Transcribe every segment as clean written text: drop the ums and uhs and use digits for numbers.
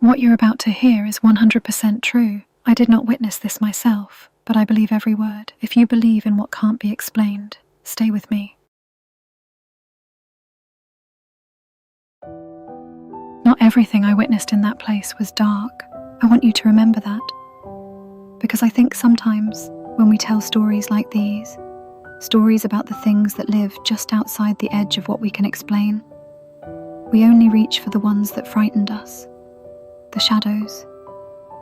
What you're about to hear is 100% true. I did not witness this myself, but I believe every word. If you believe in what can't be explained, stay with me. Not everything I witnessed in that place was dark. I want you to remember that. Because I think sometimes, when we tell stories like these, stories about the things that live just outside the edge of what we can explain, we only reach for the ones that frightened us. The shadows,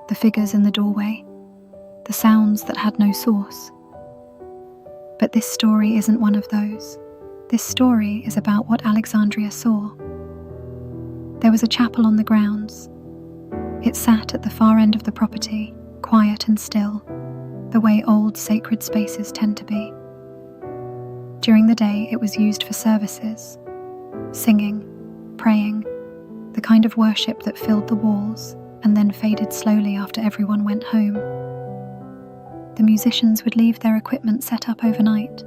the figures in the doorway, the sounds that had no source. But this story isn't one of those. This story is about what Alexandria saw. There was a chapel on the grounds. It sat at the far end of the property, quiet and still, the way old sacred spaces tend to be. During the day, it was used for services, singing, praying, the kind of worship that filled the walls and then faded slowly after everyone went home. The musicians would leave their equipment set up overnight,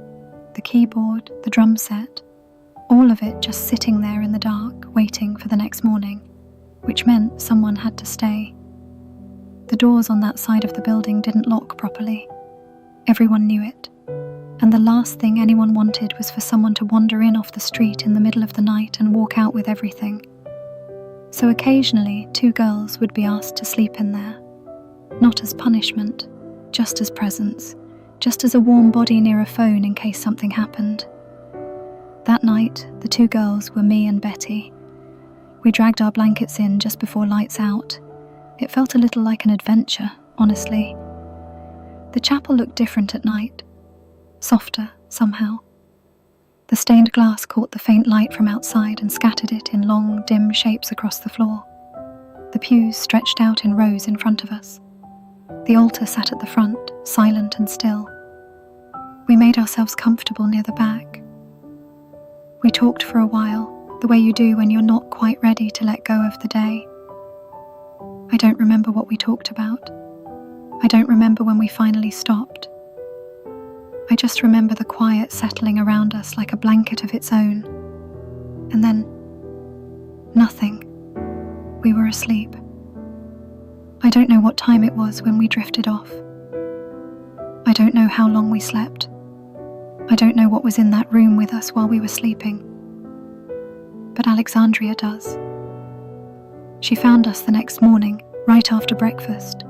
the keyboard, the drum set, all of it just sitting there in the dark, waiting for the next morning, which meant someone had to stay. The doors on that side of the building didn't lock properly. Everyone knew it, and the last thing anyone wanted was for someone to wander in off the street in the middle of the night and walk out with everything. So occasionally, 2 girls would be asked to sleep in there, not as punishment, just as presence, just as a warm body near a phone in case something happened. That night, the 2 girls were me and Betty. We dragged our blankets in just before lights out. It felt a little like an adventure, honestly. The chapel looked different at night, softer somehow. The stained glass caught the faint light from outside and scattered it in long, dim shapes across the floor. The pews stretched out in rows in front of us. The altar sat at the front, silent and still. We made ourselves comfortable near the back. We talked for a while, the way you do when you're not quite ready to let go of the day. I don't remember what we talked about. I don't remember when we finally stopped. I just remember the quiet settling around us like a blanket of its own. And then, nothing. We were asleep. I don't know what time it was when we drifted off. I don't know how long we slept. I don't know what was in that room with us while we were sleeping. But Alexandria does. She found us the next morning, right after breakfast.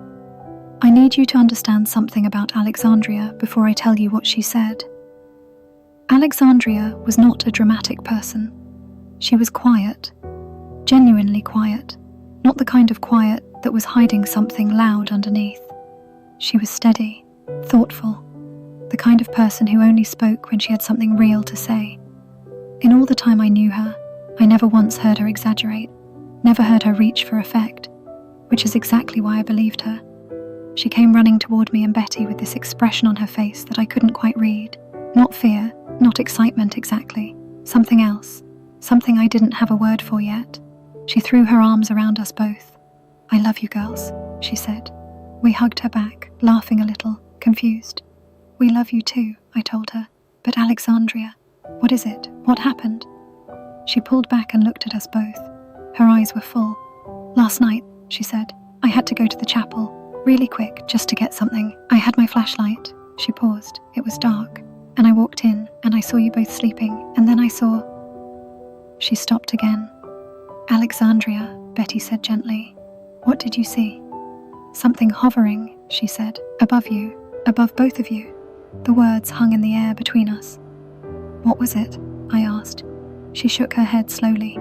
I need you to understand something about Alexandria before I tell you what she said. Alexandria was not a dramatic person. She was quiet, genuinely quiet, not the kind of quiet that was hiding something loud underneath. She was steady, thoughtful, the kind of person who only spoke when she had something real to say. In all the time I knew her, I never once heard her exaggerate, never heard her reach for effect, which is exactly why I believed her. She came running toward me and Betty with this expression on her face that I couldn't quite read. Not fear, not excitement exactly. Something else. Something I didn't have a word for yet. She threw her arms around us both. "I love you girls," she said. We hugged her back, laughing a little, confused. "We love you too," I told her. "But Alexandria, what is it? What happened?" She pulled back and looked at us both. Her eyes were full. "Last night," she said, "I had to go to the chapel. Really quick, just to get something. I had my flashlight." She paused. It was dark. "And I walked in, and I saw you both sleeping, and then I saw..." She stopped again. "Alexandria," Betty said gently. "What did you see?" "Something hovering," she said. "Above you. Above both of you." The words hung in the air between us. "What was it?" I asked. She shook her head slowly.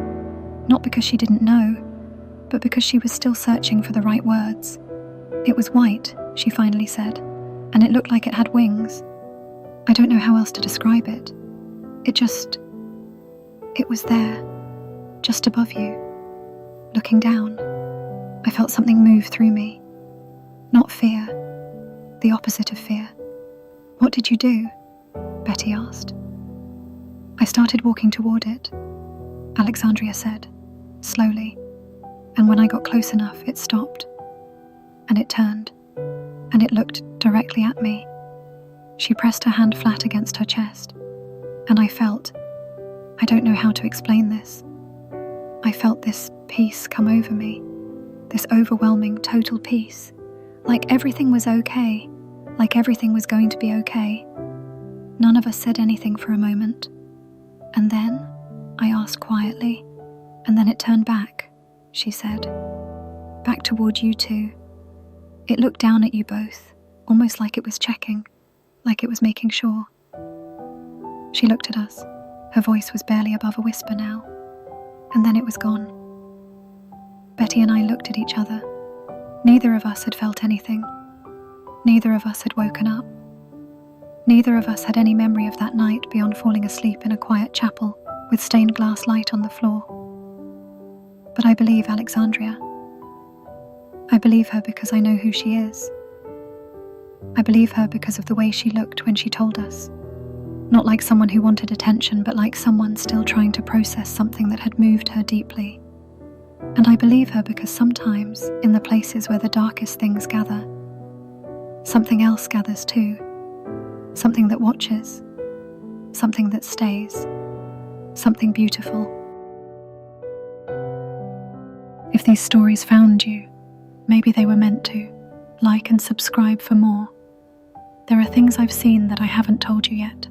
Not because she didn't know, but because she was still searching for the right words. "It was white," she finally said, "and it looked like it had wings. I don't know how else to describe it. It was there, just above you, looking down. I felt something move through me. Not fear, the opposite of fear." "What did you do?" Betty asked. "I started walking toward it," Alexandria said, slowly, "and when I got close enough, it stopped. And it turned, and it looked directly at me." She pressed her hand flat against her chest, and I don't know how to explain this. I felt this peace come over me, this overwhelming total peace, like everything was okay, like everything was going to be okay. None of us said anything for a moment. And then, I asked quietly, and then it turned back, she said. Back toward you two. It looked down at you both, almost like it was checking, like it was making sure. She looked at us. Her voice was barely above a whisper now, and then it was gone. Betty and I looked at each other. Neither of us had felt anything. Neither of us had woken up. Neither of us had any memory of that night beyond falling asleep in a quiet chapel with stained glass light on the floor. But I believe Alexandria. I believe her because I know who she is. I believe her because of the way she looked when she told us. Not like someone who wanted attention, but like someone still trying to process something that had moved her deeply. And I believe her because sometimes, in the places where the darkest things gather, something else gathers too. Something that watches. Something that stays. Something beautiful. If these stories found you, maybe they were meant to. Like and subscribe for more. There are things I've seen that I haven't told you yet.